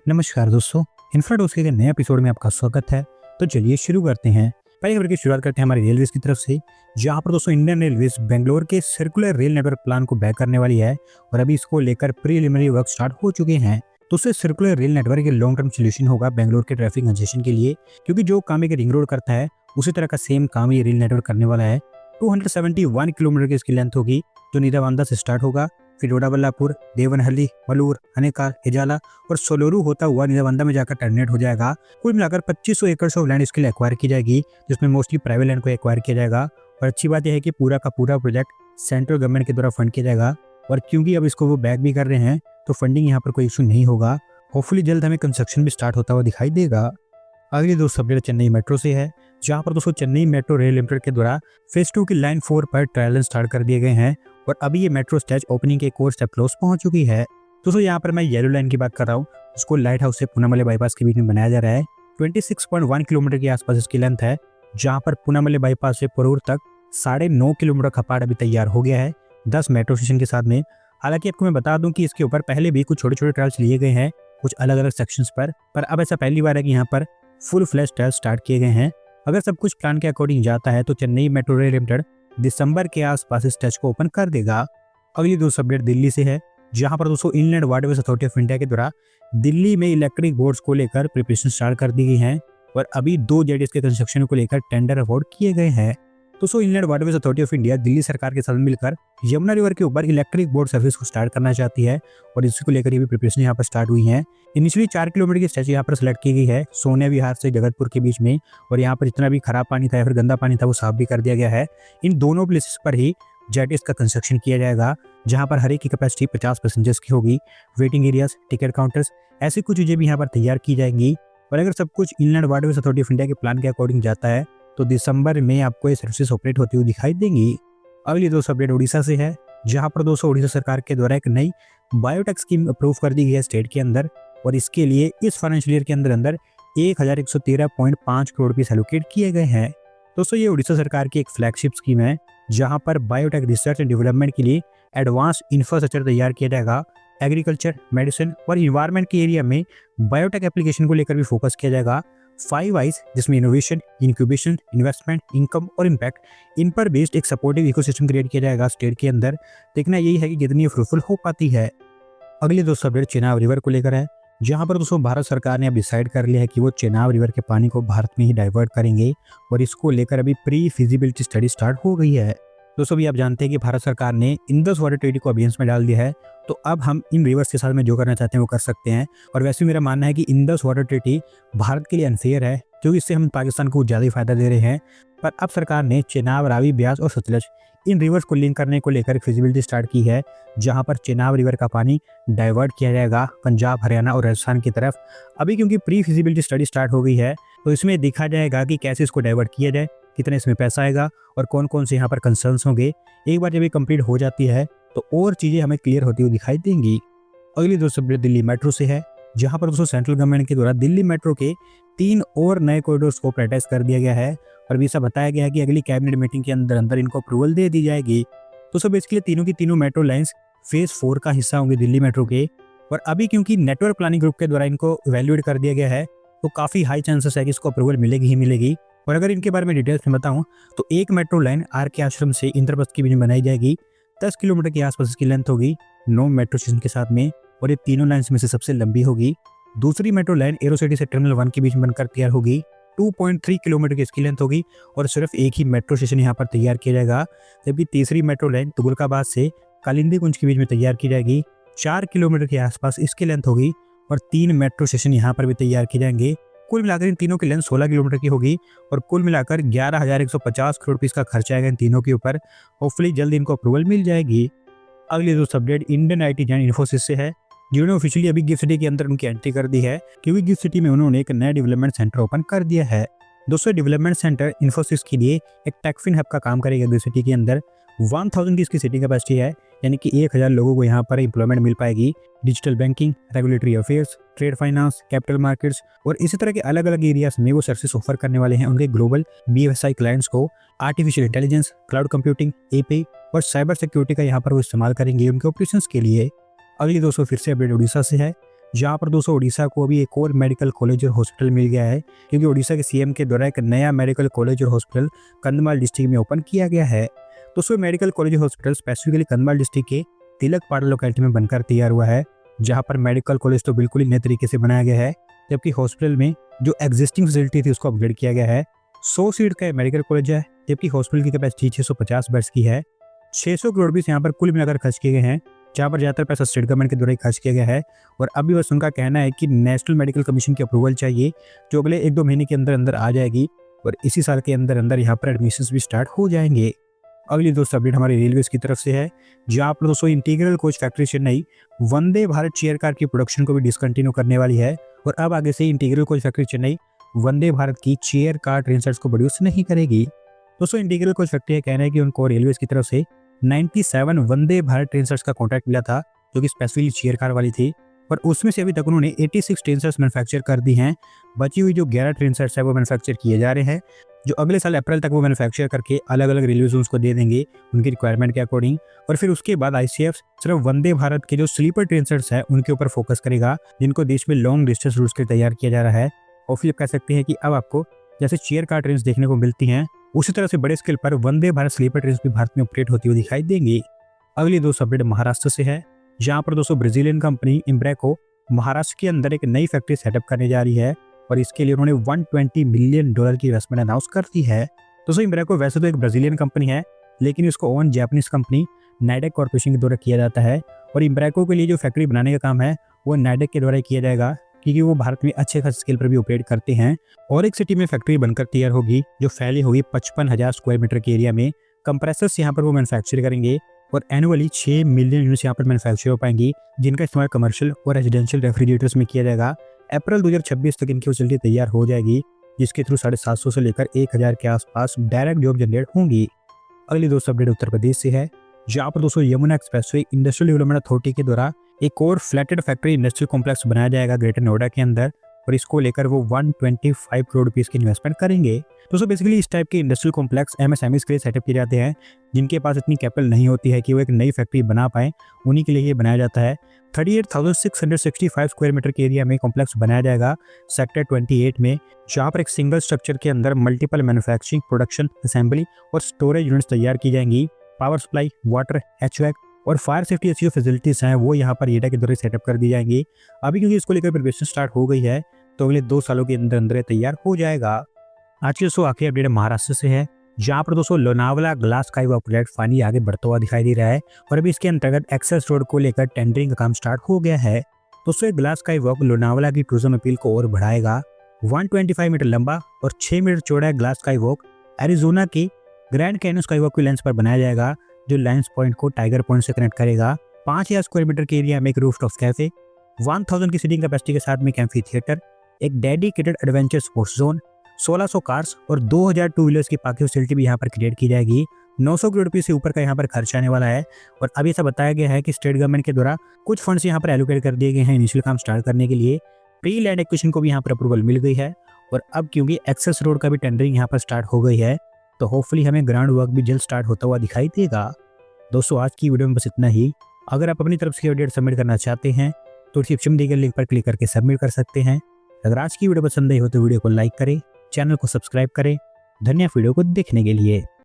नमस्कार दोस्तों, इन्फ्राडोज के नए एपिसोड में आपका स्वागत है। तो चलिए शुरू करते हैं। पहली खबर की शुरुआत करते हैं हमारी रेलवेज की तरफ से, जहां पर दोस्तों इंडियन रेलवेज बेंगलोर के सर्कुलर रेल नेटवर्क प्लान को बैक करने वाली है और अभी इसको लेकर प्रीलिमिनरी वर्क स्टार्ट हो चुके हैं। तो उससे सर्कुलर रेल नेटवर्क एक लॉन्ग टर्म सोल्यूशन होगा बेंगलोर के ट्रैफिक कंजेशन के लिए, क्योंकि जो काम एक रिंग रोड करता है उसी तरह का सेम काम ये रेल नेटवर्क करने वाला है। 271 किलोमीटर की इसकी लेंथ होगी, जो नीरावांदा से स्टार्ट होगा, फिर डोडाबल्लापुर, देवनहल्ली, मलूर, हनेकाल, हिजाला और सोलोरू होता हुआ नीलावंदा में जाकर टर्मिनेट हो जाएगा। कुल मिलाकर 2500 एकड़ ऑफ लैंड इसके लिए एक्वायर की जाएगी, जिसमें मोस्टली प्राइवेट लैंड को एक्वायर किया जाएगा। और अच्छी बात यह है कि पूरा का पूरा प्रोजेक्ट सेंट्रल गवर्नमेंट के द्वारा फंड किया जाएगा, और क्योंकि अब इसको वो बैक भी कर रहे हैं तो फंडिंग यहाँ पर कोई इशू नहीं होगा। होपफुली जल्द हमें कंस्ट्रक्शन भी स्टार्ट होता हुआ दिखाई देगा। अगली दोस्त अपडेट चेन्नई मेट्रो से है, जहां पर दोस्तों चेन्नई मेट्रो रेल लिमिटेड के द्वारा फेज 2 की लाइन 4 पर ट्रायल स्टार्ट कर दिए गए हैं और अभी ये मेट्रो स्टेज ओपनिंग के एक और स्टेप क्लोज पहुंच चुकी है। दोस्तों यहाँ पर मैं येलो लाइन की बात कर रहा हूँ, उसको लाइट हाउस से पूनामले बाईपास के बीच में बनाया जा रहा है। 26.1 किलोमीटर के आसपास इसकी लेंथ है, जहाँ पर पूनामले बाईपास से परूर तक 9.5 किलोमीटर का पार्ट अभी तैयार हो गया है 10 मेट्रो स्टेशन के साथ में। हालांकि आपको मैं बता दूं कि इसके ऊपर पहले भी कुछ छोटे छोटे ट्रायल्स लिए गए हैं कुछ अलग अलग सेक्शंस पर अब ऐसा पहली बार है कि यहाँ पर फुल फ्लैश ट्रायल स्टार्ट किए गए हैं। अगर सब कुछ प्लान के अकॉर्डिंग जाता है तो चेन्नई मेट्रो रेल लिमिटेड दिसंबर के आसपास इस टच को ओपन कर देगा। अगली दोस्त अपडेट दिल्ली से है, जहां पर दोस्तों inland waterways authority of India के द्वारा दिल्ली में इलेक्ट्रिक बोर्ड्स को लेकर प्रिपरेशन स्टार्ट कर दी गई है और अभी 2 जेडीएस के कंस्ट्रक्शन को लेकर टेंडर अवार्ड किए गए हैं। दोस्तों inland waterways authority of India Delhi सरकार के साथ मिलकर यमुना रिवर के ऊपर इलेक्ट्रिक बोर्ड सर्विस को स्टार्ट करना चाहती है और इसी को लेकर ये भी प्रिपरेशन यहाँ पर स्टार्ट हुई है। इनिशियली 4 किलोमीटर की स्ट्रेच यहाँ पर सेलेक्ट की गई है सोनिया विहार से जगतपुर के बीच में, और यहाँ पर जितना भी खराब पानी था या फिर गंदा पानी था वो साफ भी कर दिया गया है। इन दोनों प्लेसेस पर ही जेटीएस का कंस्ट्रक्शन किया जाएगा, जहाँ पर हर एक की कैपेसिटी 50 पैसेंजर्स की होगी। वेटिंग एरियाज, टिकट काउंटर्स, ऐसी कुछ चीजें भी यहाँ पर तैयार की जाएंगी। और अगर सब कुछ inland waterways authority of India के प्लान के अकॉर्डिंग जाता है तो दिसंबर में आपको ये सर्विसेज ऑपरेट होती हुई दिखाई देंगी। अगली दोस्तों अपडेट उड़ीसा से है, जहां पर दोस्तों उड़ीसा सरकार के द्वारा एक नई बायोटेक स्कीम अप्रूव कर दी गई है स्टेट के अंदर, और इसके लिए इस फाइनेंशियल ईयर के अंदर 1113.5 करोड़ रुपये एलोकेट किए गए हैं। दोस्तों ये उड़ीसा सरकार की एक फ्लैगशिप स्कीम है, जहां पर बायोटेक रिसर्च एंड डेवलपमेंट के लिए एडवांस इंफ्रास्ट्रक्चर तैयार किया जाएगा। एग्रीकल्चर, मेडिसिन और इन्वायरमेंट के एरिया में बायोटेक एप्लीकेशन को लेकर भी फोकस किया जाएगा। 5 आइज, जिसमें इनोवेशन, इंक्यूबेशन, इन्वेस्टमेंट, इनकम और इम्पैक्ट, इन पर बेस्ड एक सपोर्टिव इकोसिस्टम क्रिएट किया जाएगा स्टेट के अंदर। देखना यही है कि कितनी फ्रूटफुल हो पाती है। अगली दोस्तों अपडेट चेनाब रिवर को लेकर है, जहां पर दोस्तों भारत सरकार ने अब डिसाइड कर लिया है कि वो चेनाब रिवर के पानी को भारत में ही डाइवर्ट करेंगे और इसको लेकर अभी प्री फिजिबिलिटी स्टडी स्टार्ट हो गई है। दोस्तों भी आप जानते हैं कि भारत सरकार ने इंडस वाटर ट्रीटी को अभियान में डाल दिया है, तो अब हम इन रिवर्स के साथ में जो करना चाहते हैं वो कर सकते हैं। और वैसे मेरा मानना है कि इंडस वाटर ट्रीटी भारत के लिए अनफेयर है, क्योंकि इससे हम पाकिस्तान को ज़्यादा ही फायदा दे रहे हैं। पर अब सरकार ने चेनाब, रावी, ब्यास और सतलज इन रिवर्स को लिंक करने को लेकर फिजिबिलिटी स्टार्ट की है, जहां पर चेनाब रिवर का पानी डाइवर्ट किया जाएगा पंजाब, हरियाणा और राजस्थान की तरफ। अभी क्योंकि प्री फिजिबिलिटी स्टडी स्टार्ट हो गई है, तो इसमें देखा जाएगा कि कैसे इसको डाइवर्ट किया जाए, कितने इसमें पैसा आएगा और कौन कौन से यहाँ पर कंसर्न्स होंगे। एक बार जब ये कंप्लीट हो जाती है तो और चीज़ें हमें क्लियर होती हुई दिखाई देंगी। अगली दोस्तों अपडेट दिल्ली मेट्रो से है, जहाँ पर दोस्तों सेंट्रल गवर्नमेंट के द्वारा दिल्ली मेट्रो के 3 और नए कॉरिडोर्स को प्राइवेटाइज कर दिया गया है और अभी ऐसा बताया गया है कि अगली कैबिनेट मीटिंग के अंदर इनको अप्रूवल दे दी जाएगी। दोस्तों बेसिकली तीनों की तीनों मेट्रो लाइन्स फेज 4 का हिस्सा होंगे दिल्ली मेट्रो के, और अभी क्योंकि नेटवर्क प्लानिंग ग्रुप के द्वारा इनको इवैल्यूएट कर दिया गया है तो काफ़ी हाई चांसेस है कि इसको अप्रूवल मिलेगी ही मिलेगी। और अगर इनके बारे में डिटेल्स में बताऊं तो एक मेट्रो लाइन आर के आश्रम से इंद्रप्रस्थ के बीच में बनाई जाएगी। 10 किलोमीटर के आसपास इसकी लेंथ होगी 9 मेट्रो स्टेशन के साथ में, और ये तीनों लाइन्स में से सबसे लंबी होगी। दूसरी मेट्रो लाइन एरो सिटी से टर्मिनल 1 के बीच में बनकर तैयार होगी। 2.3 किलोमीटर की इसकी लेंथ होगी और सिर्फ एक ही मेट्रो स्टेशन यहाँ पर तैयार किया जाएगा। जबकि तीसरी मेट्रो लाइन तुगलकाबाद से कालिंदी कुंज के बीच में तैयार की जाएगी। 4 किलोमीटर के आसपास इसकी लेंथ होगी और 3 मेट्रो स्टेशन यहाँ पर भी तैयार किए जाएंगे। कुल मिलाकर इन तीनों की लेंथ 16 किलोमीटर की होगी और कुल मिलाकर 11,150 करोड़ रुपये का खर्चा आएगा इन तीनों के ऊपर। होपफुली जल्द इनको अप्रूवल मिल जाएगी। अगली दोस्त update Indian IT giant Infosys से है, जिन्होंने ऑफिशियली अभी गिफ्ट सिटी के अंदर उनकी एंट्री कर दी है, क्योंकि गिफ्ट सिटी में उन्होंने एक नया डेवलपमेंट सेंटर ओपन कर दिया है। दोस्तों डेवलपमेंट सेंटर इन्फोसिस के लिए एक टेकफिन हब का काम करेगा गिफ्ट सिटी के अंदर। 1000 की इसकी सिटी कैपेसिटी है, यानी कि 1000 लोगों को यहाँ पर एम्प्लॉयमेंट मिल पाएगी। Digital banking, regulatory affairs, trade finance, capital markets और इसी तरह के अलग अलग एरियाज में वो सर्विस ऑफर करने वाले हैं उनके ग्लोबल बीएफएसआई क्लाइंट्स को। Artificial intelligence, cloud computing, API और साइबर सिक्योरिटी का यहाँ पर वो इस्तेमाल करेंगे उनके ऑपरेशंस के लिए। अगली दोस्तों फिर से अपडेट उड़ीसा से है, जहाँ पर दोस्तों उड़ीसा को अभी एक और मेडिकल कॉलेज और हॉस्पिटल मिल गया है, क्योंकि उड़ीसा के सीएम के द्वारा एक नया मेडिकल कॉलेज और हॉस्पिटल कंधमाल डिस्ट्रिक्ट में ओपन किया गया है। दोस्तों मेडिकल कॉलेज और हॉस्पिटल स्पेसिफिकली कंधमाल डिस्ट्रिक्ट के तिलकपाड़ा लोकेलिटी में बनकर तैयार हुआ है, जहाँ पर मेडिकल कॉलेज तो बिल्कुल ही नए तरीके से बनाया गया है, जबकि हॉस्पिटल में जो एग्जिस्टिंग फैसिलिटी थी उसको अपग्रेड किया गया है। 100 सीट का मेडिकल कॉलेज है, जबकि हॉस्पिटल की कैपेसिटी 650 बेड्स की है। 600 करोड़ रुपये यहाँ पर कुल मिलाकर खर्च किए गए हैं, जहाँ पर ज़्यादातर पैसा स्टेट गवर्नमेंट के द्वारा ही खर्च किया गया है। और अभी बस उनका कहना है कि नेशनल मेडिकल कमीशन की अप्रूवल चाहिए, जो अगले 1-2 महीने के अंदर अंदर आ जाएगी और इसी साल के अंदर अंदर यहाँ पर एडमिशन्स भी स्टार्ट हो जाएंगे। अगली दोस्तों अपडेट हमारी रेलवेज की तरफ से है, जहाँ पर दोस्तों integral coach factory Chennai Vande Bharat chair car की प्रोडक्शन को भी डिसकंटिन्यू करने वाली है। और अब आगे से integral coach factory Chennai Vande Bharat की चेयर कार ट्रेन सेट्स को प्रोड्यूस नहीं करेगी। दोस्तों इंटीग्रल कोच फैक्ट्री का कहना है कि उनको रेलवेज की तरफ से 97 वंदे भारत ट्रेन सेट्स का कॉन्ट्रैक्ट मिला था, जो कि स्पेसिफिकली चेयर कार वाली थी, और उसमें से अभी तक उन्होंने 86 ट्रेन सेट्स मैन्युफैक्चर कर दी हैं। बची हुई जो 11 ट्रेन सेट्स है वो मैन्युफैक्चर किए जा रहे हैं, जो अगले साल अप्रैल तक वो मैन्युफैक्चर करके अलग अलग रेलवे जोन्स को दे देंगे उनकी रिक्वायरमेंट के अकॉर्डिंग। और फिर उसके बाद आईसीएफ सिर्फ वंदे भारत के जो स्लीपर ट्रेन सेट्स है उनके ऊपर फोकस करेगा, जिनको देश में लॉन्ग डिस्टेंस रूट्स के लिए तैयार किया जा रहा है। और फिर कह सकते हैं कि अब आपको जैसे चेयर कार ट्रेन देखने को मिलती हैं, उसी तरह से बड़े स्केल पर वंदे भारत स्लीपर ट्रेन भी भारत में ऑपरेट होती हुई दिखाई देंगी। अगली दोस्तों अपडेट महाराष्ट्र से है, जहाँ पर दोस्तों ब्राजीलियन कंपनी इम्ब्रेको महाराष्ट्र के अंदर एक नई फैक्ट्री सेटअप करने जा रही है, और इसके लिए उन्होंने $120 मिलियन की इन्वेस्टमेंट अनाउंस कर दी है। दोस्तों इम्ब्रेको वैसे तो एक ब्राजीलियन कंपनी है, लेकिन इसको ओन जापानीज कंपनी नाइडेक कॉर्पोरेशन के द्वारा किया जाता है। और इम्ब्रेको के लिए जो फैक्ट्री बनाने का काम है वो नाइडेक के द्वारा किया जाएगा, क्योंकि वो भारत में अच्छे खास स्केल पर भी ऑपरेट करते हैं। और एक सिटी में फैक्ट्री बनकर तैयार होगी, जो फैली होगी 55,000 स्क्वायर मीटर के एरिया में। कंप्रेसर्स यहाँ पर वो मैन्युफैक्चर करेंगे और एनुअली 6 मिलियन यूनिट्स यहाँ पर मैन्युफैक्चर हो पाएंगी, जिनका इस्तेमाल कमर्शियल और रेजिडेंशियल रेफ्रिजरेटर्स में किया जाएगा। अप्रैल 2026 तक इनकी फैसिलिटी तैयार हो जाएगी, जिसके थ्रू 750 से लेकर 1000 के आसपास डायरेक्ट जॉब जनरेट होंगी। अगली दोस्तों अपडेट उत्तर प्रदेश से है, जहाँ पर दोस्तों Yamuna expressway industrial development authority के द्वारा एक और फ्लैटेड फैक्ट्री इंडस्ट्रियल कॉम्प्लेक्स बनाया जाएगा ग्रेटर नोएडा के अंदर, और इसको लेकर वो 125 करोड़ रुपीस की इन्वेस्टमेंट करेंगे। दोस्तों बेसिकली इस टाइप के इंडस्ट्रियल कॉम्प्लेक्स एमएसएमईज के लिए सेटअप किए जाते हैं, जिनके पास इतनी कैपिटल नहीं होती है कि वो एक नई फैक्ट्री बना पाए, उन्हीं के लिए ये बनाया जाता है। 38,665 स्क्वायर मीटर के एरिया में कॉम्प्लेक्स बनाया जाएगा सेक्टर 28 में, जहाँ पर एक सिंगल स्ट्रक्चर के अंदर मल्टीपल मैन्युफैक्चरिंग, प्रोडक्शन, असेंबली और स्टोरेज यूनिट्स तैयार की जाएंगी। पावर सप्लाई, वाटर, एचवैक और फायर सेफ्टी ऐसी जो फैसिलिटीज हैं वो यहाँ पर येडा के द्वारा सेटअप कर दी जाएंगी। अभी क्योंकि इसको लेकर प्रिपरेशन स्टार्ट हो गई है, तो अगले 2 सालों के अंदर अंदर तैयार हो जाएगा। आज की दोस्तों आखिरी अपडेट महाराष्ट्र से है, जहाँ पर दोस्तों Lonavala glass skywalk project finally आगे बढ़ता हुआ दिखाई दे रहा है, और अभी इसके अंतर्गत एक्सेस रोड को लेकर टेंडरिंग का काम स्टार्ट हो गया है। दोस्तों ये ग्लास स्काईवॉक लोनावला की टूरिज्म अपील को और बढ़ाएगा। 125 मीटर लंबा और 6 मीटर चौड़ा ग्लास स्काईवॉक एरिजोना की ग्रैंड कैन्यन स्काईवॉक की लेंस पर बनाया जाएगा, जो लायंस पॉइंट को टाइगर पॉइंट से कनेक्ट करेगा। 5000 स्क्वायर मीटर के एरिया में एक रूफटॉप कैफे, 1000 की सीटिंग कैपेसिटी के साथ में एक एम्फी थिएटर, एक dedicated adventure sports zone, 1600 cars और 2000 टू व्हीलर्स की पार्किंग फैसिलिटी भी यहाँ पर क्रिएट की जाएगी। 900 करोड़ रुपये से ऊपर का यहाँ पर खर्च आने वाला है। और अभी ऐसा बताया गया है कि स्टेट गवर्नमेंट के द्वारा कुछ फंड्स यहाँ पर एलोकेट कर दिए गए हैं इनिशियल काम स्टार्ट करने के लिए। प्री लैंड एक्विजिशन को भी यहाँ पर अप्रूवल मिल गई है, और अब क्योंकि एक्सेस रोड का भी टेंडरिंग यहाँ पर स्टार्ट हो गई है, तो होपफुली हमें ग्राउंड वर्क भी जल्द स्टार्ट होता हुआ दिखाई देगा। दोस्तों आज की वीडियो में बस इतना ही। अगर आप अपनी तरफ से अपडेट सबमिट करना चाहते हैं तो डिस्क्रिप्शन में दिए गए लिंक पर क्लिक करके सबमिट कर सकते हैं। अगर आज की वीडियो पसंद आई हो तो वीडियो को लाइक करें, चैनल को सब्सक्राइब करें। धन्यवाद वीडियो को देखने के लिए।